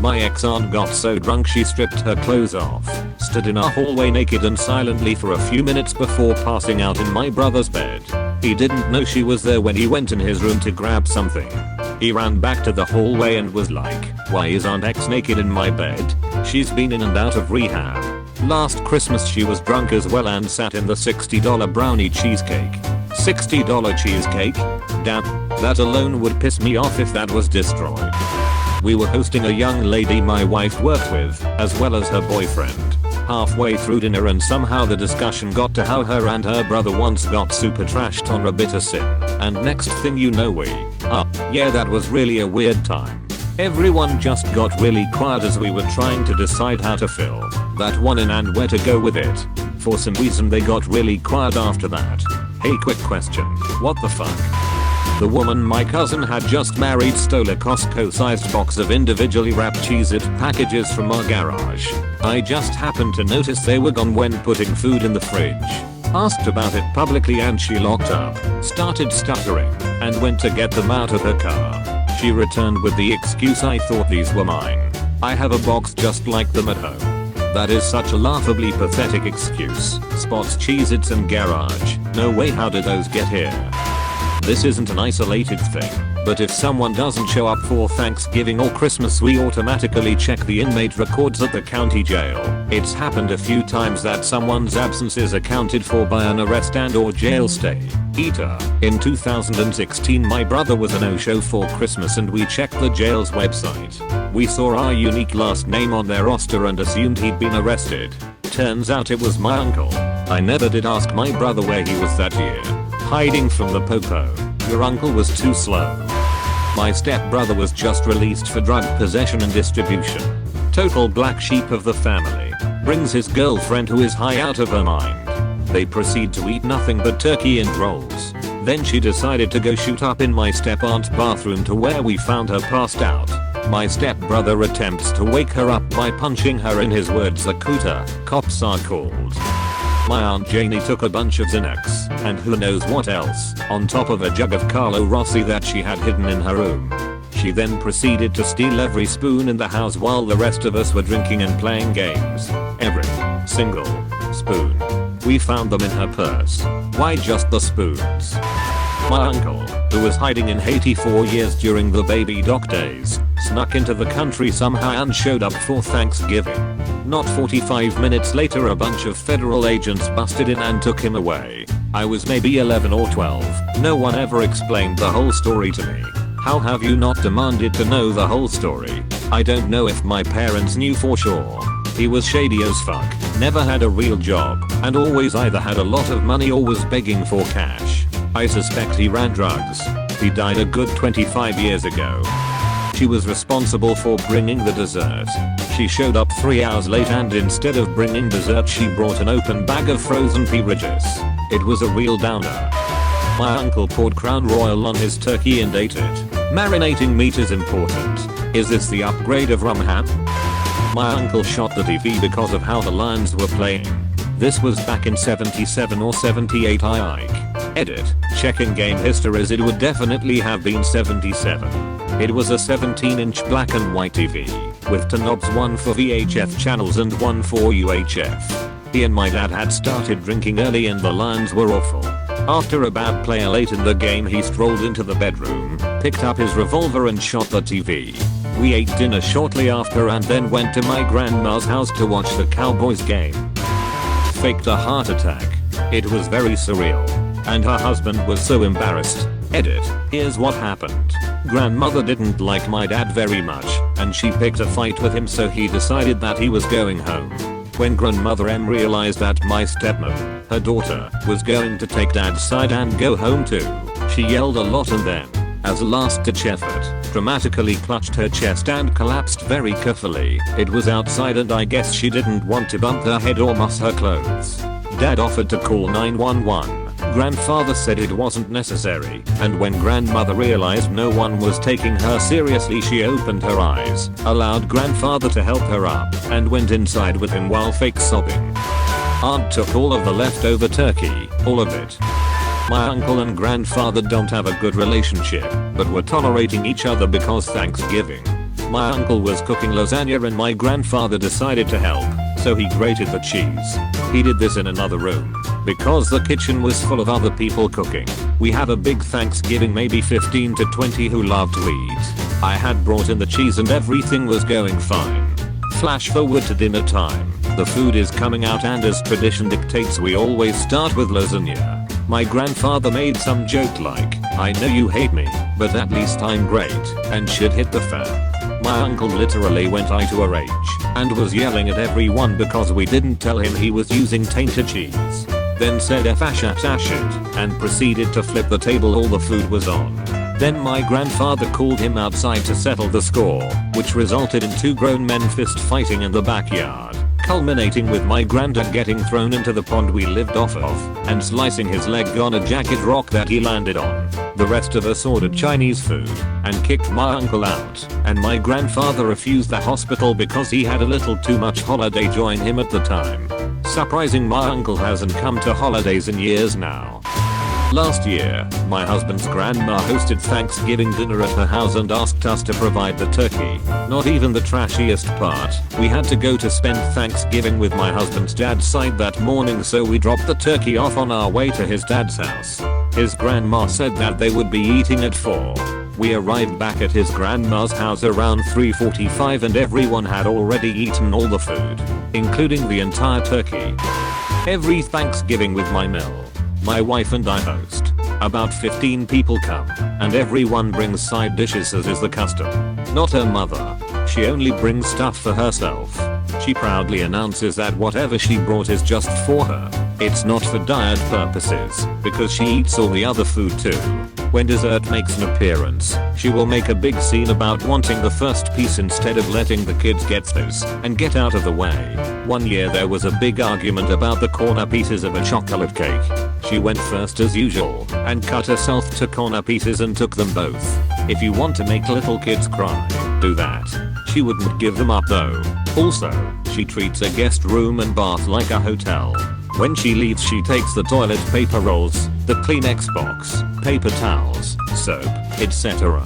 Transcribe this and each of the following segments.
My ex-aunt got so drunk she stripped her clothes off, stood in our hallway naked and silently for a few minutes before passing out in my brother's bed. He didn't know she was there when he went in his room to grab something. He ran back to the hallway and was like, "Why is Aunt X naked in my bed? She's been in and out of rehab." Last Christmas she was drunk as well and sat in the $60 brownie cheesecake. $60 cheesecake? Damn, that alone would piss me off if that was destroyed. We were hosting a young lady my wife worked with, as well as her boyfriend. Halfway through dinner and somehow the discussion got to how her and her brother once got super trashed on a bitter sin. And next thing you know yeah, that was really a weird time. Everyone just got really quiet as we were trying to decide how to fill that one in and where to go with it. For some reason they got really quiet after that. Hey, quick question. What the fuck? The woman my cousin had just married stole a Costco-sized box of individually wrapped Cheez-It packages from our garage. I just happened to notice they were gone when putting food in the fridge. Asked about it publicly and she locked up, started stuttering, and went to get them out of her car. She returned with the excuse, "I thought these were mine. I have a box just like them at home." That is such a laughably pathetic excuse. Spots Cheez-Its and garage. No way, how did those get here? This isn't an isolated thing, but if someone doesn't show up for Thanksgiving or Christmas we automatically check the inmate records at the county jail. It's happened a few times that someone's absence is accounted for by an arrest and or jail stay. In 2016 my brother was a no-show for Christmas and we checked the jail's website. We saw our unique last name on their roster and assumed he'd been arrested. Turns out it was my uncle. I never did ask my brother where he was that year. Hiding from the popo. Your uncle was too slow. My stepbrother was just released for drug possession and distribution. Total black sheep of the family. Brings his girlfriend who is high out of her mind. They proceed to eat nothing but turkey and rolls. Then she decided to go shoot up in my step-aunt's bathroom to where we found her passed out. My stepbrother attempts to wake her up by punching her, in his words, a cooter. Cops are called. My aunt Janie took a bunch of Xanax, and who knows what else, on top of a jug of Carlo Rossi that she had hidden in her room. She then proceeded to steal every spoon in the house while the rest of us were drinking and playing games. Every single spoon. We found them in her purse. Why just the spoons? My uncle, who was hiding in Haiti for years during the baby doc days, snuck into the country somehow and showed up for Thanksgiving. Not 45 minutes later a bunch of federal agents busted in and took him away. I was maybe 11 or 12. No one ever explained the whole story to me. How have you not demanded to know the whole story? I don't know if my parents knew for sure. He was shady as fuck, never had a real job, and always either had a lot of money or was begging for cash. I suspect he ran drugs. He died a good 25 years ago. She was responsible for bringing the dessert. She showed up 3 hours late and instead of bringing dessert she brought an open bag of frozen pea ridges. It was a real downer. My uncle poured Crown Royal on his turkey and ate it. Marinating meat is important. Is this the upgrade of rum ham? My uncle shot the TV because of how the Lions were playing. This was back in 77 or 78 Edit. Checking game histories, it would definitely have been 77. It was a 17-inch black and white TV, with two knobs, one for VHF channels and one for UHF. He and my dad had started drinking early and the Lions were awful. After a bad play late in the game he strolled into the bedroom, picked up his revolver and shot the TV. We ate dinner shortly after and then went to my grandma's house to watch the Cowboys game. Faked a heart attack. It was very surreal. And her husband was so embarrassed. Edit. Here's what happened. Grandmother didn't like my dad very much, and she picked a fight with him, so he decided that he was going home. When grandmother M realized that my stepmom, her daughter, was going to take dad's side and go home too, she yelled a lot and then, as a last-ditch effort, dramatically clutched her chest and collapsed very carefully. It was outside and I guess she didn't want to bump her head or muss her clothes. Dad offered to call 911. Grandfather said it wasn't necessary, and when grandmother realized no one was taking her seriously she opened her eyes, allowed grandfather to help her up, and went inside with him while fake sobbing. Aunt took all of the leftover turkey, all of it. My uncle and grandfather don't have a good relationship, but were tolerating each other because Thanksgiving. My uncle was cooking lasagna and my grandfather decided to help, so he grated the cheese. He did this in another room, because the kitchen was full of other people cooking. We had a big Thanksgiving, maybe 15 to 20 who loved to eat. I had brought in the cheese and everything was going fine. Flash forward to dinner time. The food is coming out and as tradition dictates we always start with lasagna. My grandfather made some joke like, "I know you hate me, but at least I'm great," and shit hit the fan. My uncle literally went IRH and was yelling at everyone because we didn't tell him he was using tainted cheese. Then said F ashit and proceeded to flip the table all the food was on. Then my grandfather called him outside to settle the score, which resulted in two grown men fist fighting in the backyard, culminating with my granddad getting thrown into the pond we lived off of and slicing his leg on a jagged rock that he landed on. The rest of us ordered Chinese food and kicked my uncle out, and my grandfather refused the hospital because he had a little too much holiday join him at the time. Surprising, my uncle hasn't come to holidays in years now. Last year, my husband's grandma hosted Thanksgiving dinner at her house and asked us to provide the turkey. Not even the trashiest part. We had to go to spend Thanksgiving with my husband's dad's side that morning, so we dropped the turkey off on our way to his dad's house. His grandma said that they would be eating at 4. We arrived back at his grandma's house around 3:45 and everyone had already eaten all the food, including the entire turkey. Every Thanksgiving with my mill, my wife and I host. About 15 people come, and everyone brings side dishes as is the custom. Not her mother. She only brings stuff for herself. She proudly announces that whatever she brought is just for her. It's not for diet purposes, because she eats all the other food too. When dessert makes an appearance, she will make a big scene about wanting the first piece instead of letting the kids get those and get out of the way. One year there was a big argument about the corner pieces of a chocolate cake. She went first as usual and cut herself to corner pieces and took them both. If you want to make little kids cry, do that. She wouldn't give them up though. Also, she treats a guest room and bath like a hotel. When she leaves, she takes the toilet paper rolls, the Kleenex box, paper towels, soap, etc.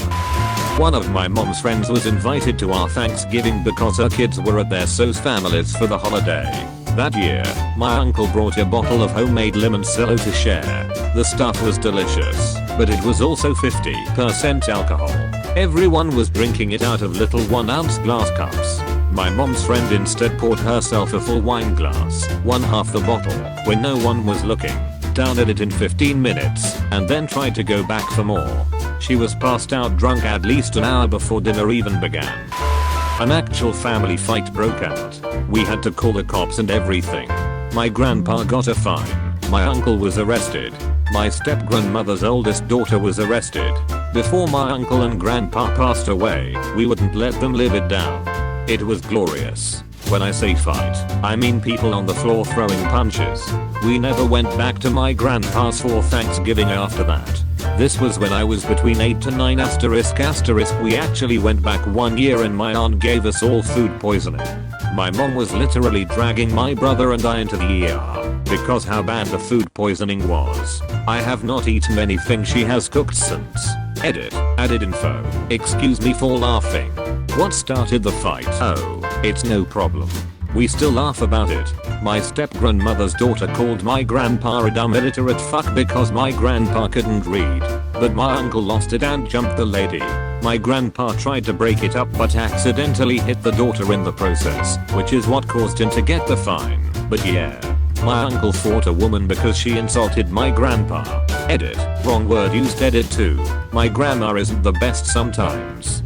One of my mom's friends was invited to our Thanksgiving because her kids were at their SOS families for the holiday. That year, my uncle brought a bottle of homemade limoncello to share. The stuff was delicious, but it was also 50% alcohol. Everyone was drinking it out of little 1-ounce glass cups. My mom's friend instead poured herself a full wine glass, one half the bottle, when no one was looking, downed it in 15 minutes, and then tried to go back for more. She was passed out drunk at least an hour before dinner even began. An actual family fight broke out. We had to call the cops and everything. My grandpa got a fine. My uncle was arrested. My step-grandmother's oldest daughter was arrested. Before my uncle and grandpa passed away, we wouldn't let them live it down. It was glorious. When I say fight, I mean people on the floor throwing punches. We never went back to my grandpa's for Thanksgiving after that. This was when I was between 8 to 9 ***. We actually went back 1 year and my aunt gave us all food poisoning. My mom was literally dragging my brother and I into the ER because how bad the food poisoning was. I have not eaten anything she has cooked since. Edit. Added info. Excuse me for laughing. What started the fight? Oh, it's no problem. We still laugh about it. My step-grandmother's daughter called my grandpa a dumb illiterate fuck because my grandpa couldn't read. But my uncle lost it and jumped the lady. My grandpa tried to break it up but accidentally hit the daughter in the process, which is what caused him to get the fine. But yeah. My uncle fought a woman because she insulted my grandpa. Edit. Wrong word used. Edit 2. My grandma isn't the best sometimes.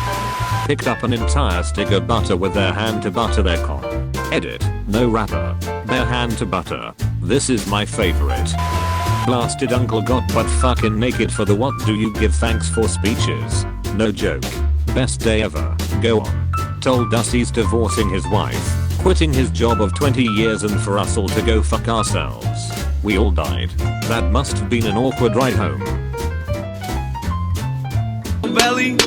Picked up an entire stick of butter with their hand to butter their cock. Edit. No wrapper. Bare hand to butter. This is my favorite. Blasted uncle got butt fucking naked for the what do you give thanks for speeches. No joke. Best day ever. Go on. Told us he's divorcing his wife, quitting his job of 20 years and for us all to go fuck ourselves. We all died. That must have been an awkward ride home. Belly.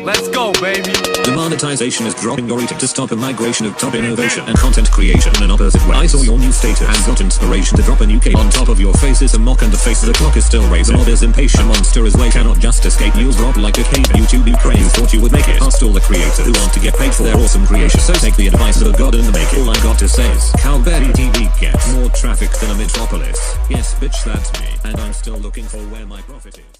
Let's go, baby. Demonetization is dropping your rating to stop a migration of top innovation and content creation in an opposite way. I saw your new status and got inspiration to drop a new cape. On top of your face is a mock and the face of the clock is still raising. Mob is impatient, a monster is late, cannot just escape. You'll drop like a cave. YouTube Ukraine, you thought you would make it. Past all the creators who want to get paid for their awesome creation. So take the advice of a god and make it. All I got to say is Calberry TV gets more traffic than a metropolis. Yes bitch, that's me. And I'm still looking for where my profit is.